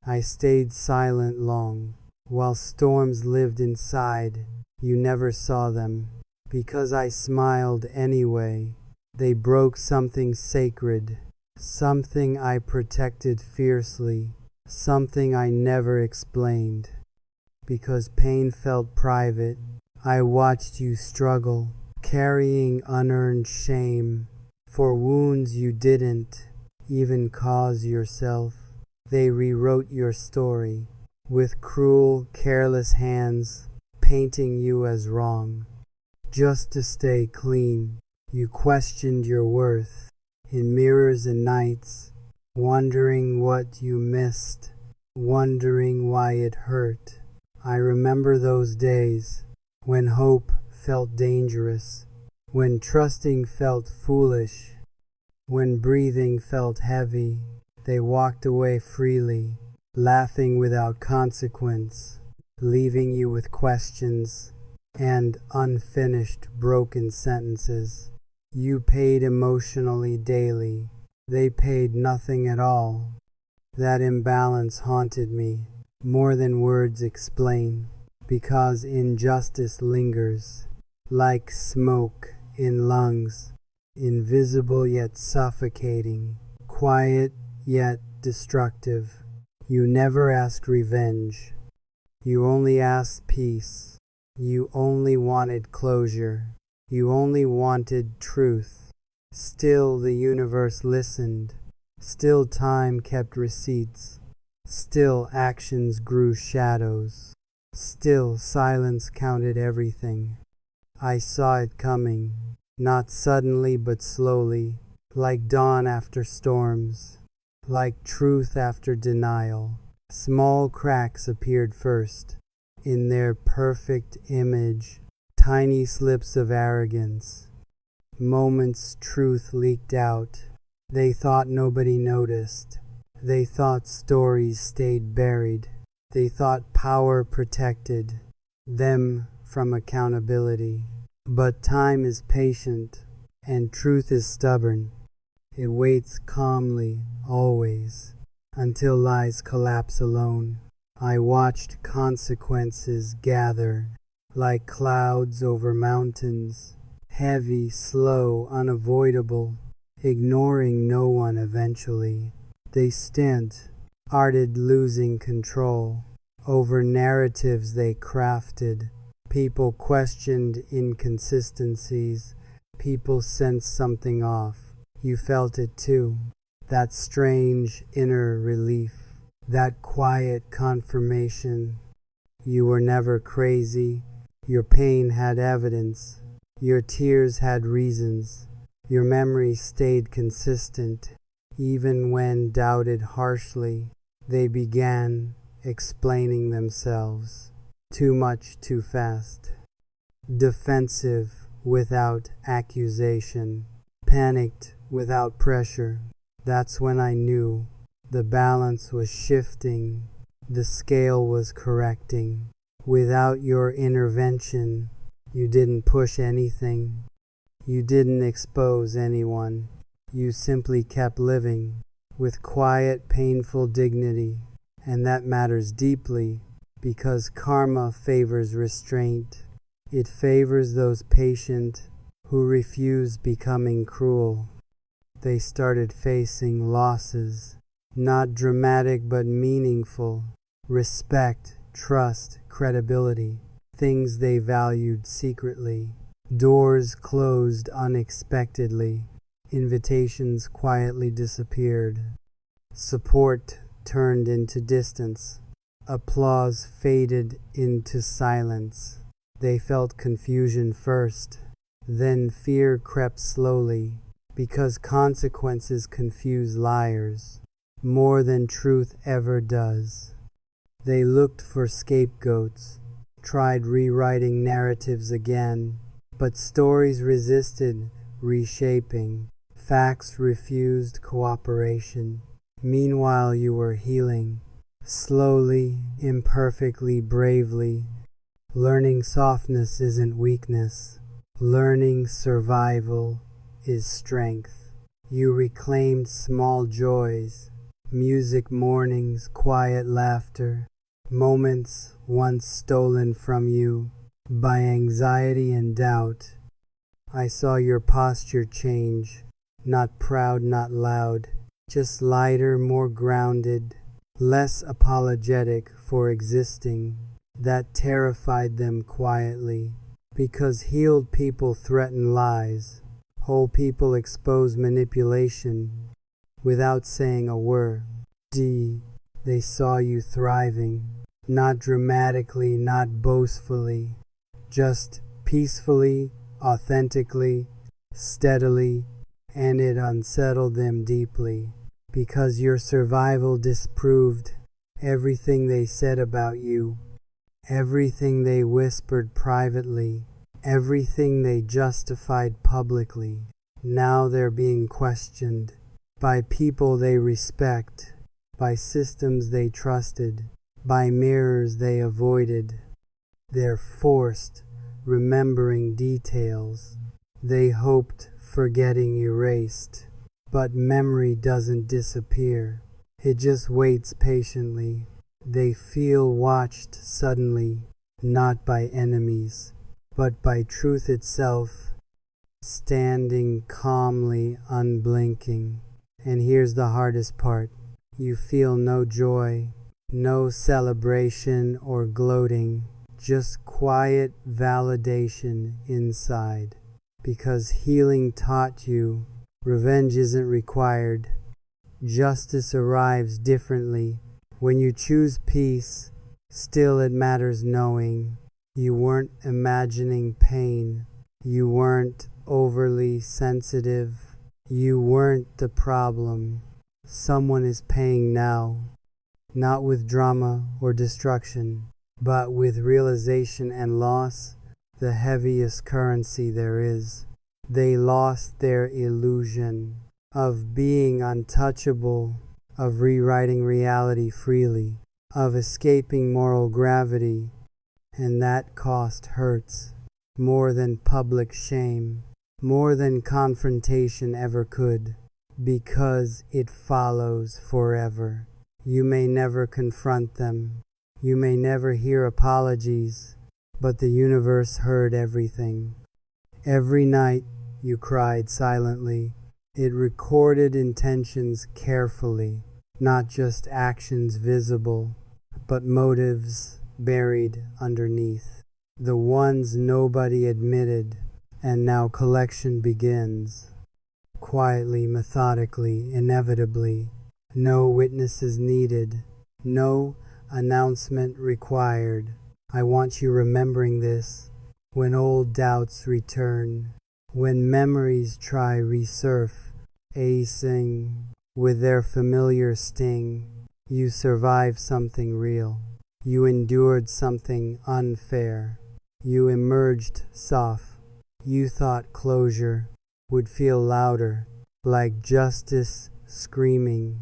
I stayed silent long. While storms lived inside, you never saw them. Because I smiled anyway, they broke something sacred, something I protected fiercely, something I never explained. Because pain felt private, I watched you struggle, carrying unearned shame for wounds you didn't even cause yourself. They rewrote your story with cruel, careless hands, painting you as wrong. Just to stay clean, you questioned your worth in mirrors and nights, wondering what you missed, wondering why it hurt. I remember those days when hope felt dangerous, when trusting felt foolish, when breathing felt heavy. They walked away freely, laughing without consequence, leaving you with questions and unfinished broken sentences. You paid emotionally daily. They paid nothing at all. That imbalance haunted me more than words explain, because injustice lingers like smoke in lungs, invisible yet suffocating, quiet yet destructive. You never asked revenge. You only asked peace. You only wanted closure. You only wanted truth. Still the universe listened. Still time kept receipts. Still actions grew shadows. Still silence counted everything. I saw it coming, not suddenly but slowly, like dawn after storms, like truth after denial. Small cracks appeared first, in their perfect image, tiny slips of arrogance. Moments truth leaked out. They thought nobody noticed. They thought stories stayed buried. They thought power protected them from accountability. But time is patient, and truth is stubborn. It waits calmly, always, until lies collapse alone. I watched consequences gather like clouds over mountains, heavy, slow, unavoidable, ignoring no one eventually. They started losing control over narratives they crafted. People questioned inconsistencies. People sensed something off. You felt it too. That strange inner relief. That quiet confirmation. You were never crazy. Your pain had evidence. Your tears had reasons. Your memory stayed consistent. Even when doubted harshly, they began explaining themselves. Too much, too fast. Defensive without accusation. Panicked without pressure. That's when I knew the balance was shifting. The scale was correcting. Without your intervention, you didn't push anything. You didn't expose anyone. You simply kept living with quiet, painful dignity. And that matters deeply, because karma favors restraint. It favors those patient who refuse becoming cruel. They started facing losses, not dramatic but meaningful. Respect, trust, credibility, things they valued secretly. Doors closed unexpectedly. Invitations quietly disappeared. Support turned into distance. Applause faded into silence. They felt confusion first, then fear crept slowly, because consequences confuse liars more than truth ever does. They looked for scapegoats, tried rewriting narratives again, but stories resisted reshaping. Facts refused cooperation. Meanwhile, you were healing, slowly, imperfectly, bravely. Learning softness isn't weakness. Learning survival is strength. You reclaimed small joys, music mornings, quiet laughter, moments once stolen from you by anxiety and doubt. I saw your posture change, not proud, not loud, just lighter, more grounded, less apologetic for existing. That terrified them quietly, because healed people threaten lies, whole people expose manipulation without saying a word. They saw you thriving, not dramatically, not boastfully, just peacefully, authentically, steadily, and it unsettled them deeply, because your survival disproved everything they said about you, everything they whispered privately, everything they justified publicly. Now they're being questioned by people they respect, by systems they trusted, by mirrors they avoided. They're forced remembering details they hoped forgetting erased. But memory doesn't disappear. It just waits patiently. They feel watched suddenly, not by enemies, but by truth itself, standing calmly, unblinking. And here's the hardest part. You feel no joy, no celebration or gloating, just quiet validation inside. Because healing taught you revenge isn't required. Justice arrives differently. When you choose peace, still it matters knowing you weren't imagining pain. You weren't overly sensitive. You weren't the problem. Someone is paying now, not with drama or destruction, but with realization and loss, the heaviest currency there is. They lost their illusion of being untouchable, of rewriting reality freely, of escaping moral gravity, and that cost hurts more than public shame, more than confrontation ever could, because it follows forever. You may never confront them, you may never hear apologies, but the universe heard everything. Every night you cried silently. It recorded intentions carefully, not just actions visible, but motives buried underneath, the ones nobody admitted. And now collection begins, quietly, methodically, inevitably. No witnesses needed, no announcement required. I want you remembering this when old doubts return, when memories try resurfacing with their familiar sting. You survived something real. You endured something unfair. You emerged soft. You thought closure would feel louder, like justice screaming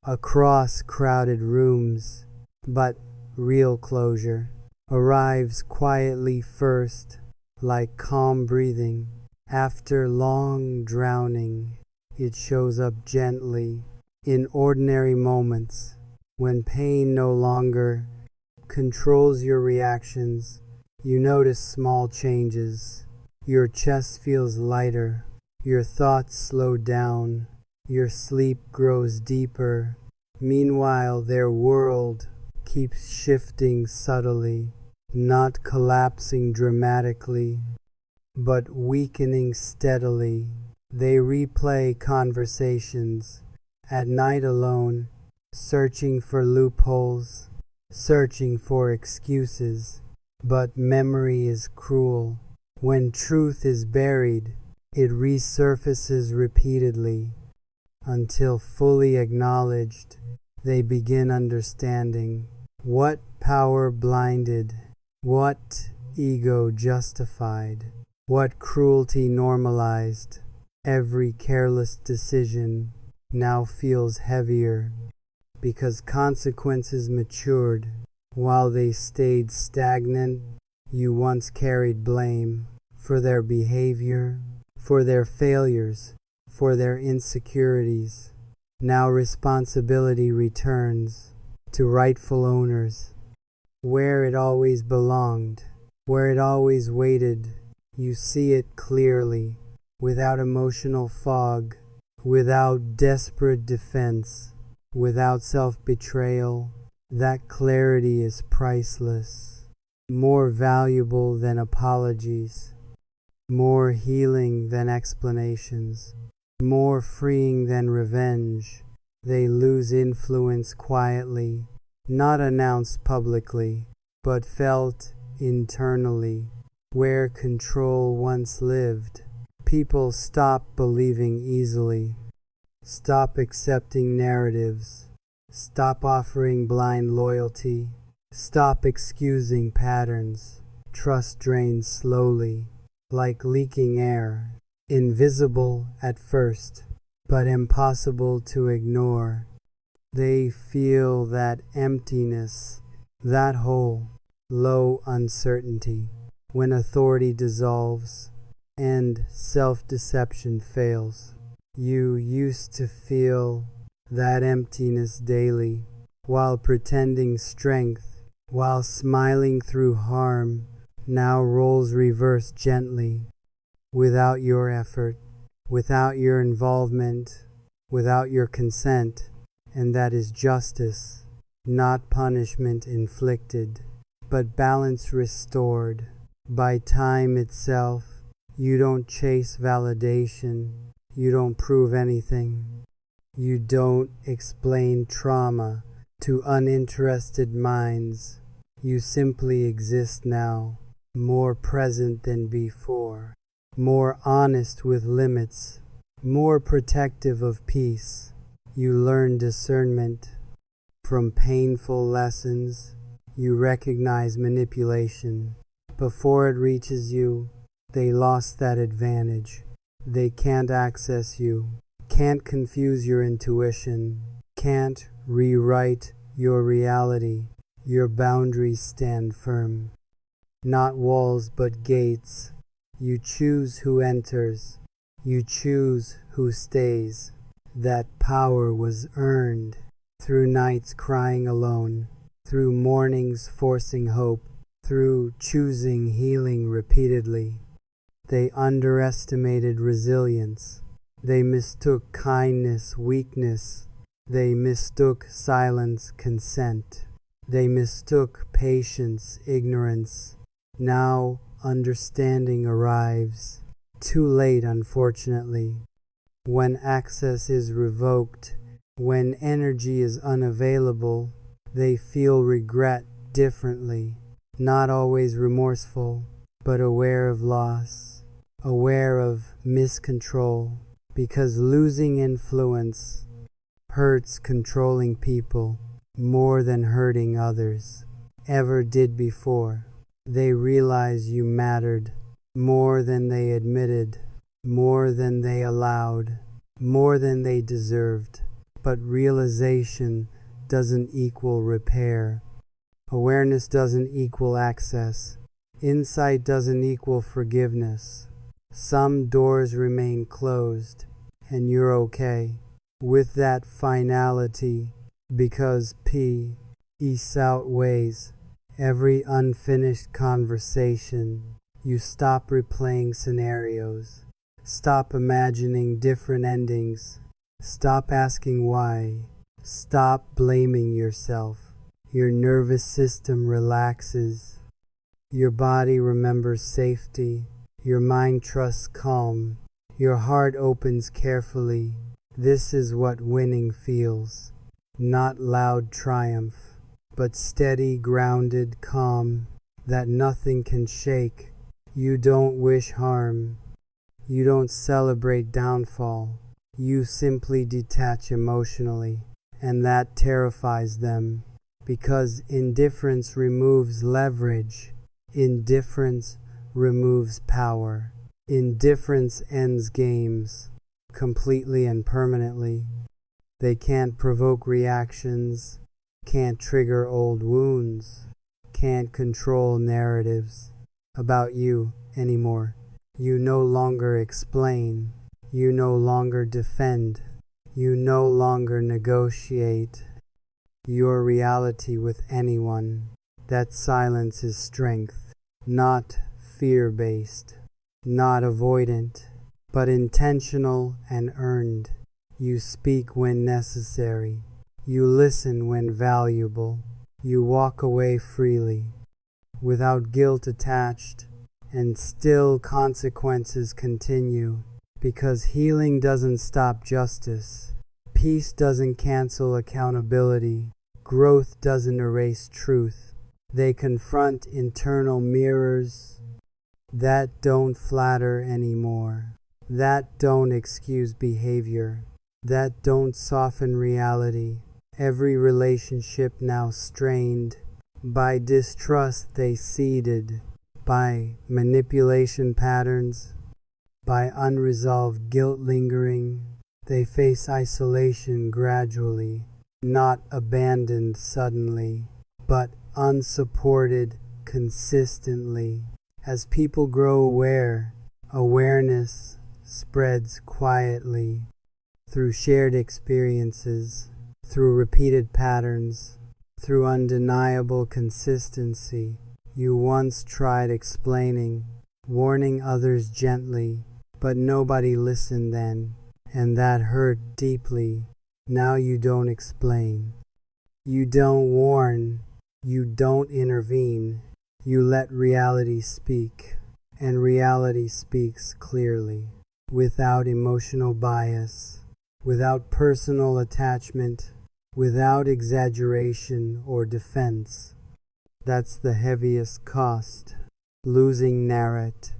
across crowded rooms, but real closure arrives quietly first, like calm breathing. After long drowning, it shows up gently in ordinary moments, when pain no longer controls your reactions. You notice small changes. Your chest feels lighter, your thoughts slow down, your sleep grows deeper. Meanwhile, their world keeps shifting subtly, not collapsing dramatically, but weakening steadily. They replay conversations at night alone, searching for loopholes, searching for excuses. But memory is cruel. When truth is buried, it resurfaces repeatedly until fully acknowledged. They begin understanding what power blinded, what ego justified, what cruelty normalized. Every careless decision now feels heavier because consequences matured. While they stayed stagnant, you once carried blame for their behavior, for their failures, for their insecurities. Now responsibility returns to rightful owners, where it always belonged, where it always waited. You see it clearly, without emotional fog, without desperate defense, without self-betrayal. That clarity is priceless, more valuable than apologies, more healing than explanations, more freeing than revenge. They lose influence quietly, not announced publicly, but felt internally. Where control once lived, people stop believing easily, stop accepting narratives, stop offering blind loyalty, stop excusing patterns. Trust drains slowly, like leaking air, invisible at first, but impossible to ignore. They feel that emptiness, that hole, low uncertainty, when authority dissolves and self-deception fails. You used to feel that emptiness daily, while pretending strength, while smiling through harm. Now roles reverse gently, without your effort, without your involvement, without your consent. And that is justice, not punishment inflicted, but balance restored by time itself. You don't chase validation, you don't prove anything, you don't explain trauma to uninterested minds. You simply exist now, more present than before, more honest with limits, more protective of peace. You learn discernment from painful lessons. You recognize manipulation before it reaches you. They lost that advantage. They can't access you, can't confuse your intuition, can't rewrite your reality. Your boundaries stand firm, not walls but gates. You choose who enters, you choose who stays. That power was earned through nights crying alone, through mornings forcing hope, through choosing healing repeatedly. They underestimated resilience. They mistook kindness weakness. They mistook silence consent. They mistook patience ignorance. Now understanding arrives, too late unfortunately. When access is revoked, when energy is unavailable, they feel regret differently, not always remorseful, but aware of loss, aware of miscontrol, because losing influence hurts controlling people more than hurting others ever did before. They realize you mattered more than they admitted, more than they allowed, more than they deserved. But realization doesn't equal repair. Awareness doesn't equal access. Insight doesn't equal forgiveness. Some doors remain closed, and you're okay with that finality, because peace outweighs every unfinished conversation. You stop replaying scenarios. Stop imagining different endings. Stop asking why. Stop blaming yourself. Your nervous system relaxes. Your body remembers safety. Your mind trusts calm. Your heart opens carefully. This is what winning feels. Not loud triumph, but steady, grounded calm that nothing can shake. You don't wish harm. You don't celebrate downfall. You simply detach emotionally, and that terrifies them, because indifference removes leverage. Indifference removes power. Indifference ends games completely and permanently. They can't provoke reactions, can't trigger old wounds, can't control narratives about you anymore. You no longer explain. You no longer defend. You no longer negotiate your reality with anyone. That silence is strength, not fear-based, not avoidant, but intentional and earned. You speak when necessary. You listen when valuable. You walk away freely, without guilt attached, and still consequences continue. Because healing doesn't stop justice. Peace doesn't cancel accountability. Growth doesn't erase truth. They confront internal mirrors that don't flatter anymore, that don't excuse behavior, that don't soften reality. Every relationship now strained by distrust they seeded, by manipulation patterns, by unresolved guilt lingering. They face isolation gradually, not abandoned suddenly, but unsupported consistently. As people grow aware, awareness spreads quietly through shared experiences, through repeated patterns, through undeniable consistency. You once tried explaining, warning others gently, but nobody listened then, and that hurt deeply. Now you don't explain. You don't warn. You don't intervene. You let reality speak, and reality speaks clearly, without emotional bias, without personal attachment, without exaggeration or defense. That's the heaviest cost, losing narrative.